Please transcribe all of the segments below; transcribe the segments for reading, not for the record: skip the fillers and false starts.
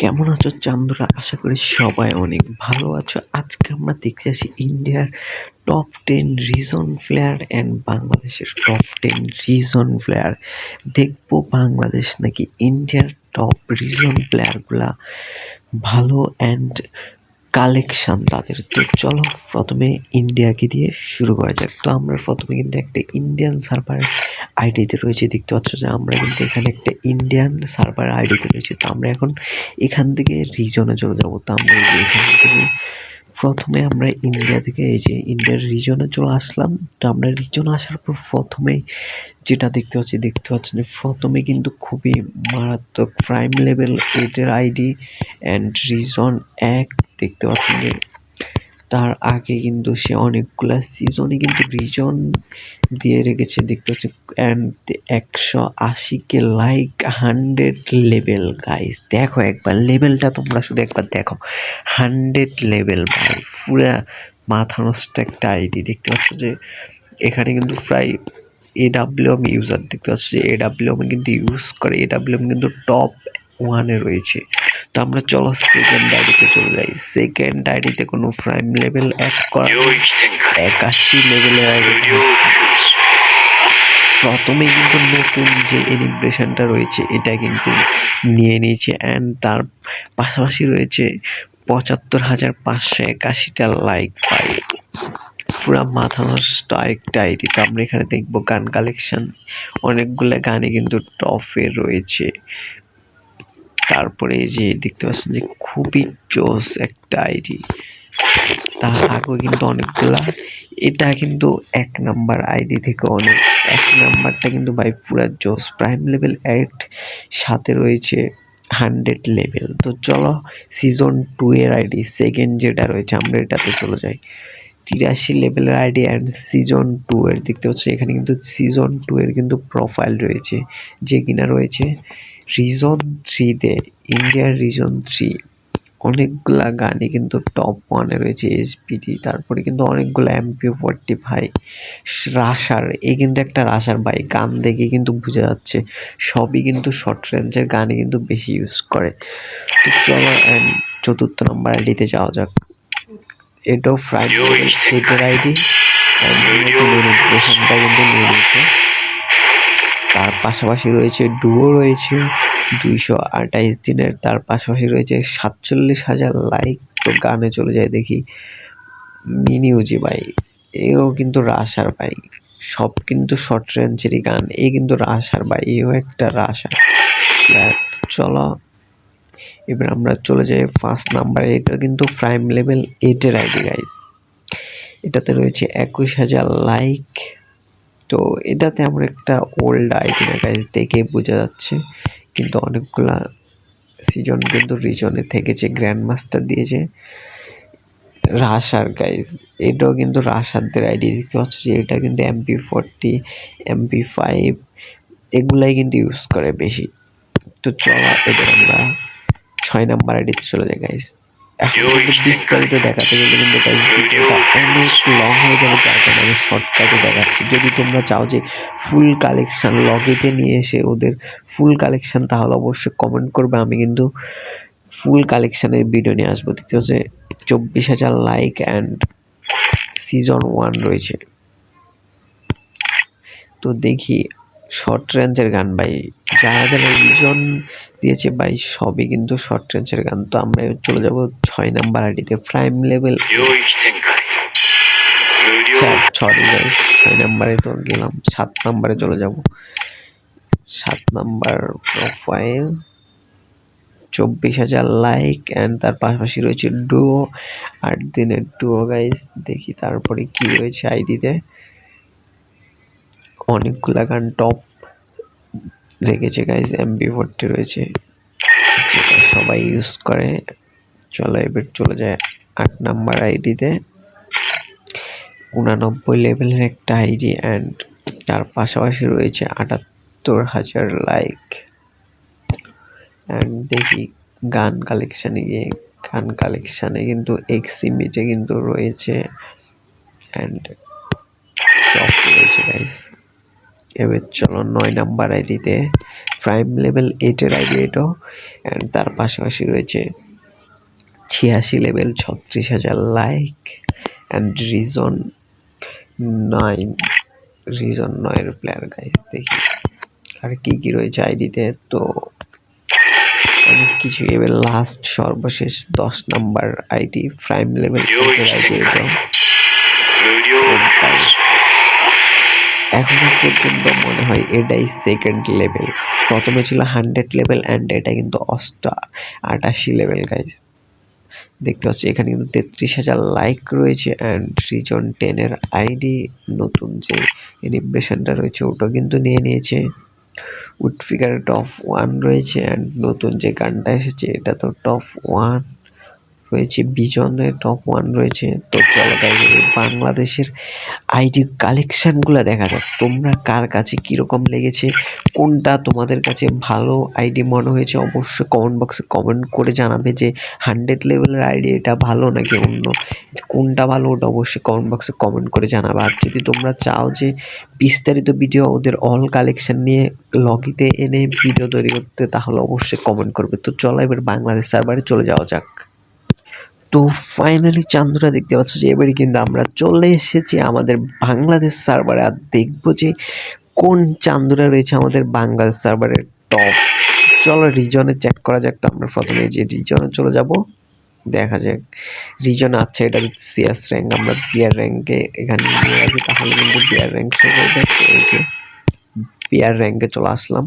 কেমন আছো চান্দুরা? আশা করি সবাই অনেক ভালো আছো। আজকে আমরা দেখতে যাচ্ছি ইন্ডিয়ার টপ 10 রিজন প্লেয়ার অ্যান্ড বাংলাদেশের টপ 10 রিজন প্লেয়ার। দেখবো বাংলাদেশ নাকি ইন্ডিয়ার টপ রিজন প্লেয়ারগুলা ভালো অ্যান্ড কালেকশন তাদের। তো চলো প্রথমে ইন্ডিয়াকে দিয়ে শুরু করা যাক। তো আমরা প্রথমে কিন্তু একটা ইন্ডিয়ান সার্ভার আইডিতে রয়েছে, দেখতে পাচ্ছ যে আমরা কিন্তু এখানে একটা ইন্ডিয়ান সার্ভার আইডিতে রয়েছে। তো আমরা এখন এখান থেকে রিজনে চলে যাবো। তো আমরা এই যে এখান থেকে প্রথমে আমরা ইন্ডিয়া থেকে এই যে ইন্ডিয়ার রিজনে চলে আসলাম। তো আমরা রিজনে আসার পর প্রথমে যেটা দেখতে পাচ্ছি যে প্রথমে কিন্তু খুবই মারাত্মক প্রাইম লেভেল 8 এর আইডি অ্যান্ড রিজন 1 দেখতে পাচ্ছেন যে তার আগে কিন্তু সে অনেকগুলা সিজনে কিন্তু রিজন দিয়ে রেখেছে, দেখতে পাচ্ছি। And 180 K like 100 level. Guys দেখো একবার লেভেলটা, তোমরা শুধু একবার দেখো 100 লেভেল ভাই, পুরা মাথা নষ্ট একটা আইডি। দেখতে পাচ্ছ যে এখানে কিন্তু প্রায় এডাব্লিউএম ইউজার দেখতে পাচ্ছি যে এডাব্লিউএম কিন্তু ইউজ করে, এডাব্লিউএম কিন্তু টপ 1-এ রয়েছে। তো আমরা চলো সেকেন্ড আইডিতে চলে যাই। সেকেন্ড আইডিতে কোনো প্রাইম লেভেল অ্যাড করা 81 লেভেলের আইডি। প্রথমে কিন্তু নতুন যে এনিমেশনটা রয়েছে এটা কিন্তু নিয়ে নিয়েছে অ্যান্ড তার পাশাপাশি রয়েছে ৭৫,৫৮১টা লাইক পাই। পুরা মাথা নষ্ট আরেকটা আইডি। তো আমরা এখানে দেখবো গান কালেকশন, অনেকগুলো গানে কিন্তু টপে রয়েছে। তারপরে এই যে দেখতে পাচ্ছেন যে খুবই জোস একটা আইডি, তার আগে কিন্তু অনেকগুলা। এটা কিন্তু 1 নাম্বার আইডি থেকে অনেক, 1 নাম্বারটা কিন্তু ভাই পুরা জোস, প্রাইম লেভেল 8 সাথে রয়েছে 100 লেভেল। তো চলো সিজন 2 এর আইডি সেকেন্ড যেটা রয়েছে আমরা এটাতে চলে যাই। 83 লেভেলের আইডি অ্যান্ড সিজন 2 এর দেখতে পাচ্ছি এখানে কিন্তু সিজন 2 এর কিন্তু প্রোফাইল রয়েছে, যে কিনা রয়েছে রিজন 3 তে, ইন্ডিয়ার রিজন 3। অনেকগুলা গানই কিন্তু টপ 1-এ রয়েছে এসপিডি, তারপরে কিন্তু অনেকগুলো MP45 রাশার, এই কিন্তু একটা রাশার ভাই, গান দেখে কিন্তু বোঝা যাচ্ছে সবই কিন্তু শর্ট রেঞ্জের গানে কিন্তু বেশি ইউজ করে। তো চলো অ্যান্ড চতুর্থ নম্বর আইডিতে যাওয়া যাক। এটাও ফ্রাইডে এটার আইডি কিন্তু নিয়ে নিচ্ছে। তার পাশাপাশি রয়েছে ডুও রয়েছে 228 দিনের, তার পাশাপাশি রয়েছে 47,000 লাইক। তো গানে চলে যায় দেখি মিনিউজি ভাই, এও কিন্তু রাশার ভাই, সব কিন্তু শর্ট রেঞ্জেরই গান, এই কিন্তু রাশার ভাই, এও একটা রাশার। চলো এবার আমরা চলে যাই 5 নাম্বারে। এটা কিন্তু প্রাইম লেভেল 8 এর আইডি গাইস, এটাতে রয়েছে 21,000 লাইক। তো এটাতে আমরা একটা ওল্ড আইডি না গাইস, দেখে বোঝা যাচ্ছে কিন্তু অনেকগুলা সিজন কিন্তু রিজনে থেকেছে, গ্র্যান্ড মাস্টার দিয়েছে। রাশার গাইস, এটাও কিন্তু রাশারদের আইডি, দেখতে পাচ্ছ যে এটা কিন্তু MP40 MP5 এগুলাই কিন্তু ইউজ করে বেশি। তো চলো এবার আমরা 6 নাম্বার আইডিতে চলে যাই গাইস। এখন কিন্তু বিস্তারিত দেখাতে গেলে কিন্তু ভিডিওটা অনেক লং হয়ে যাবে, যার কারণে আমি শর্টকাটে দেখাচ্ছি। যদি তোমরা চাও যে ফুল কালেকশন লগেতে নিয়ে এসে ওদের ফুল কালেকশন, তাহলে অবশ্যই কমেন্ট করবে, আমি কিন্তু ফুল কালেকশনের ভিডিও নিয়ে আসবো। দেখতে হচ্ছে 24,000 লাইক অ্যান্ড সিজন 1 রয়েছে। তো দেখি শর্ট রেঞ্জের গান ভাই, যারা যারা রিজন দিয়েছে ভাই সবই কিন্তু শর্ট রেঞ্জের গান। তো আমরা চলে যাব 6 নাম্বার আইডিতে, প্রাইম লেভেল। সরি গাইস, 6 নাম্বারে তো গেলাম, 7 নাম্বারে চলে যাব। 7 নাম্বার প্রোফাইল 24,000 লাইক অ্যান্ড তার পাশাপাশি রয়েছে ডুও 8 দিনের ডুও গাইস। দেখি তারপরে কি রয়েছে আইডিতে, অনেকগুলা গান টপ রেখেছে গাইস। MP40 রয়েছে, যেটা সবাই ইউজ করে। চলো এবার চলে যায় 8 নাম্বার আইডিতে, 89 লেভেলের একটা আইডি অ্যান্ড তার পাশাপাশি রয়েছে 78,000 লাইক। অ্যান্ড দেখি গান কালেকশানে গিয়ে, গান কালেকশানে কিন্তু এক্সিমিটে কিন্তু রয়েছে অ্যান্ড টপ রয়েছে গাইস। এবার চলো 9 নাম্বার আইডিতে প্রাইম লেভেল 8 এর আইডি এটাও, অ্যান্ড তার পাশাপাশি রয়েছে 86 লেভেল 36,000 লাইক অ্যান্ড রিজন 9 এর প্লেয়ার গাইস। দেখি আর কি রয়েছে আইডিতে, তো অনেক কিছু। এবার লাস্ট সর্বশেষ 10 number ID prime level ID এটাও। এখনো পর্যন্ত মনে হয় এটাই সেকেন্ড লেভেল, প্রথমে ছিল 100 লেভেল অ্যান্ড এটা কিন্তু 88 লেভেল গাইস। দেখতে পাচ্ছি এখানে কিন্তু 33,000 লাইক রয়েছে অ্যান্ড রিজন 10 এর আইডি নতুন যে এনিমেশনটা রয়েছে ওটা কিন্তু নিয়ে নিয়েছে। উডফিগার টপ 1 রয়েছে অ্যান্ড নতুন যে গানটা এসেছে এটা তো টপ 1 রয়েছে, বিজনের টপ 1 রয়েছে। তো চলো গাইস বাংলাদেশের আইডি কালেকশনগুলো দেখা যাক, তোমরা কার কাছে কিরকম লেগেছে, কোনটা তোমাদের কাছে ভালো আইডি মনে হয়েছে অবশ্যই কমেন্ট বক্সে কমেন্ট করে জানাবে যে 100 লেভেলের আইডি এটা ভালো নাকি অন্য কোনটা ভালো, ওটা অবশ্যই কমেন্ট বক্সে কমেন্ট করে জানাবে। আর যদি তোমরা চাও যে বিস্তারিত ভিডিও ওদের অল কালেকশন নিয়ে লগিতে এনে ভিডিও তৈরি করতে, তাহলে অবশ্যই কমেন্ট করবে। তো চলো এবার বাংলাদেশ সার্ভারে চলে যাওয়া যাক। তো ফাইনালি চান্দুরা দেখতে পাচ্ছ যে এবারে কিন্তু আমরা চলে এসেছি আমাদের বাংলাদেশ সার্ভারে, আর দেখবো যে কোন চান্দুরা রয়েছে আমাদের বাংলাদেশ সার্ভারের টপ। চলো রিজনে চেক করা যাক। তো আমরা প্রথমে যে রিজনে চলে যাব, দেখা যাক রিজন। আচ্ছা এটা সিএস র্যাঙ্ক, আমরা বিয়ার র্যাঙ্কে এখানে নিয়ে আসি, তাহলে কিন্তু বিয়ার র্যাঙ্ক রয়েছে। বিয়ার র্যাঙ্কে চলে আসলাম।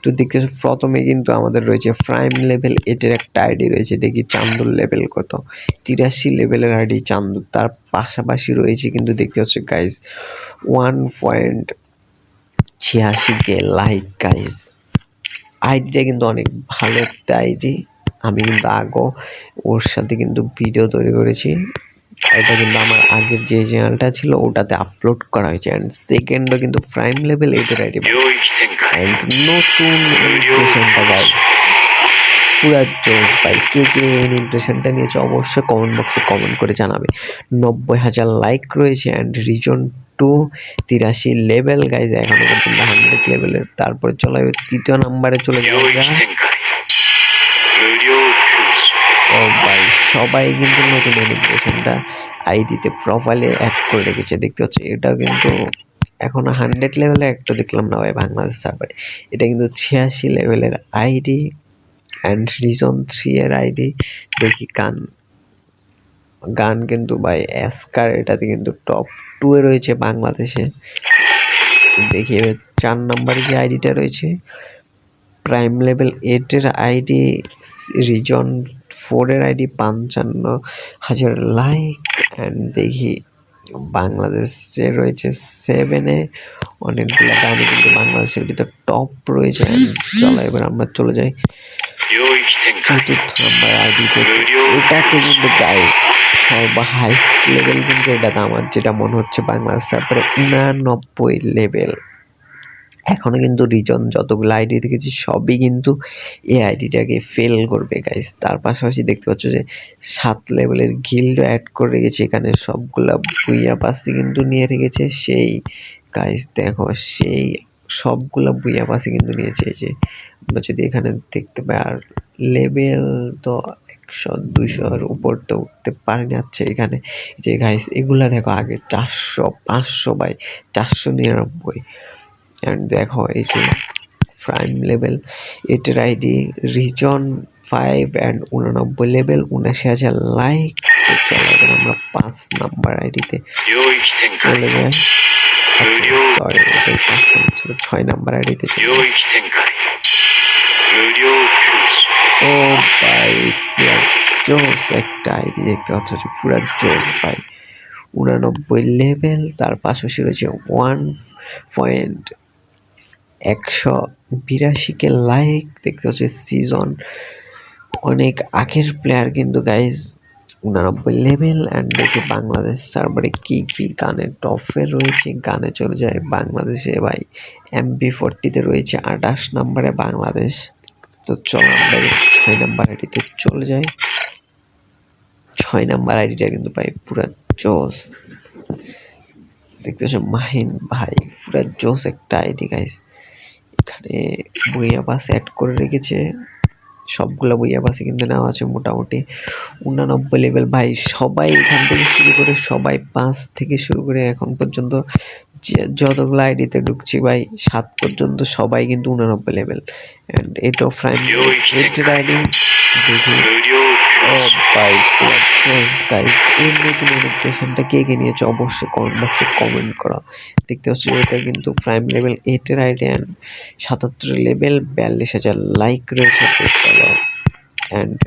তো দেখতে প্রথমে কিন্তু আমাদের রয়েছে প্রাইম লেভেল 8 এর একটা আইডি রয়েছে। দেখি চান্দুর লেভেল কত, 83 লেভেলের আইডি চান্দু। তার পাশাপাশি রয়েছে কিন্তু দেখতে পাচ্ছি গাইস 1.86K লাইক গাইস। আইডিটা কিন্তু অনেক ভালো একটা আইডি, আমি কিন্তু আগেও ওর সাথে কিন্তু ভিডিও তৈরি করেছি। এটা কিন্তু আমার আগের যে চ্যানেলটা ছিল ওটাতে আপলোড করা হয়েছে, অ্যান্ড সেকেন্ডও কিন্তু প্রাইম লেভেল 8 এর আইডি অ্যান্ড নতুন ইমপ্রেশনটা গাইস পুরা জোস ভাই। কে ইমপ্রেশনটা নিয়েছে অবশ্যই কমেন্ট বক্সে কমেন্ট করে জানাবে। 90,000 লাইক রয়েছে অ্যান্ড রিজন 2 83 লেভেল গাইজ, এখনো পর্যন্ত 100 লেভেলের। তারপরে চলো তৃতীয় নাম্বারে চলে যাওয়া যাক। ও ভাই সবাই কিন্তু নতুন ইমপ্রেশনটা আইডিতে প্রোফাইলে অ্যাড করে রেখেছে। দেখতে পাচ্ছি এটাও কিন্তু এখনো 100 লেভেলে একটা দেখলাম না ভাই বাংলাদেশ সার্ভারে। এটা কিন্তু 86 লেভেলের আইডি অ্যান্ড রিজন 3 এর আইডি। দেখি গান কিন্তু ভাই এসকার এটাতে কিন্তু টপ 2 এ রয়েছে বাংলাদেশে। দেখি এবার 4 নম্বরে যে আইডিটা রয়েছে প্রাইম লেভেল 8 এর আইডি, রিজন 4 এর আইডি 55,000 লাইক অ্যান্ড দেখি বাংলাদেশে রয়েছে 7 এ অনেকগুলো গানই কিন্তু বাংলাদেশের ভিতর টপ রয়েছে। চলো এবার আমরা চলে যাই চতুর্থ নাম্বার আইডিতে। এটাকে কিন্তু গাইস হাইস্ট লেভেল কিন্তু এটাতে আমার যেটা মনে হচ্ছে বাংলাদেশ তারপরে 89 লেভেল। এখনো কিন্তু রিজন যতগুলো আইডি দেখেছি সবই কিন্তু এই আইডিটাকে ফেল করবে গাইস। তার পাশাপাশি দেখতে পাচ্ছ যে 7 লেভেলের গিল্ড অ্যাড করে রেখেছে এখানে, সবগুলা বুইয়া পাসি কিন্তু নিয়ে রেখেছে সেই গাইস। দেখো সেই সবগুলা বুইয়া পাসি কিন্তু নিয়েছে। এই যে আমরা যদি এখানে দেখতে পাই, আর লেভেল তো 100-200 এর উপর তো উঠতে পারেনি। আচ্ছা এখানে যে গাইস এগুলা দেখো আগে 400 500 বাই 499 অ্যান্ড দেখো এই যে প্রাইম লেভেল 8 এর ID reason 5 and 89 level 79,000 like. চলো এবার আমরা 5 নাম্বার আইডিতে চলে যাই। সরি এটাই 5 নাম্বার ছিল, 6 নাম্বার আইডিতে ও ভাই জোস একটা আইডি দেখতে পাচ্ছ যে পুরা জোস ভাই 89 লেভেল। তার পাশাপাশি রয়েছে 1.182K লাইক। দেখতে হচ্ছে সিজন অনেক আগের প্লেয়ার কিন্তু গাইজ 89 লেভেল। অ্যান্ড দেখি বাংলাদেশ সার্ভারে কি গানের টপে রয়েছে। গানে চলে যায় বাংলাদেশে ভাই MP40 রয়েছে 28 নম্বরে বাংলাদেশ। তো চলো আমরা 6 নাম্বার আইডিতে চলে যাই। 6 নাম্বার আইডিটা কিন্তু ভাই পুরা জোস। দেখতেছো মাহিন ভাই, পুরা জোস একটা আইডি গাইস। এখানে বইয়া বাস অ্যাড করে রেখেছে, সবগুলা বইয়া বাসে কিন্তু নেওয়া আছে মোটামুটি 89 লেভেল ভাই। সবাই এখান থেকে শুরু করে সবাই 5 থেকে শুরু করে এখন পর্যন্ত যতগুলো আইডিতে ঢুকছি ভাই 7 পর্যন্ত সবাই কিন্তু 89 লেভেল। এন্ড এটা প্রাইম আইডি দেখি। ও ভাই গাইস, এই নতুন নোটিফিকেশনটা কে কে নিয়েছে অবশ্যই কমেন্ট বক্সে কমেন্ট করো। দেখতে পাচ্ছ এটা কিন্তু প্রাইম লেভেল 8 এর আইডি এন্ড 77 লেভেল 42,000 লাইক রয়েছে। চলো এন্ড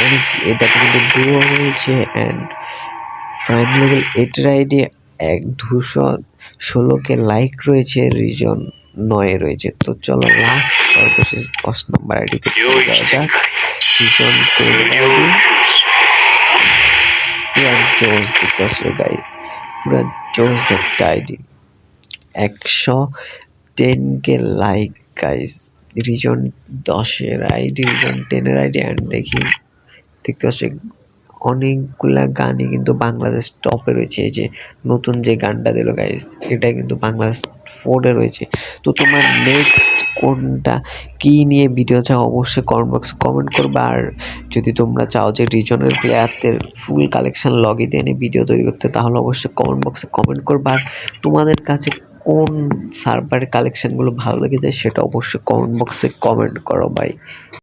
অনেক এটাতে কিন্তু ডুও রয়েছে এন্ড প্রাইম লেভেল 8 এর আইডি 216 লাইক রয়েছে, রিজন 9 রয়েছে। তো চলো লাস্ট সর্বশেষ 10 নম্বর আইডিতে চলে যাওয়া যাক। রিজন 10 আইডি পুরা জোস দিতেছে গাইস, পুরা জোস একটা আইডি 110 লাইক গাইস। রিজন 10 এর আইডি, রিজন 10 এর আইডি এন্ড দেখি দেখতে পাচ্ছি অনেকগুলা গানই কিন্তু বাংলাদেশ টপে রয়েছে। এই যে নতুন যে গানটা দিল গাইস, এটা কিন্তু বাংলাদেশ 4 এ রয়েছে। তো তোমার নেক্সট কোনটা কি নিয়ে ভিডিও চাও অবশ্যই কমেন্ট বক্সে কমেন্ট করবে। আর যদি তোমরা চাও যে রিজনের প্লেয়ারদের ফুল কালেকশন লগই দিয়ে এনে ভিডিও তৈরি করতে, তাহলে অবশ্যই কমেন্ট বক্সে কমেন্ট করবে। আর তোমাদের কাছে কোন সার্ভারের কালেকশনগুলো ভালো লেগে যায় সেটা অবশ্যই কমেন্ট বক্সে কমেন্ট করো ভাই।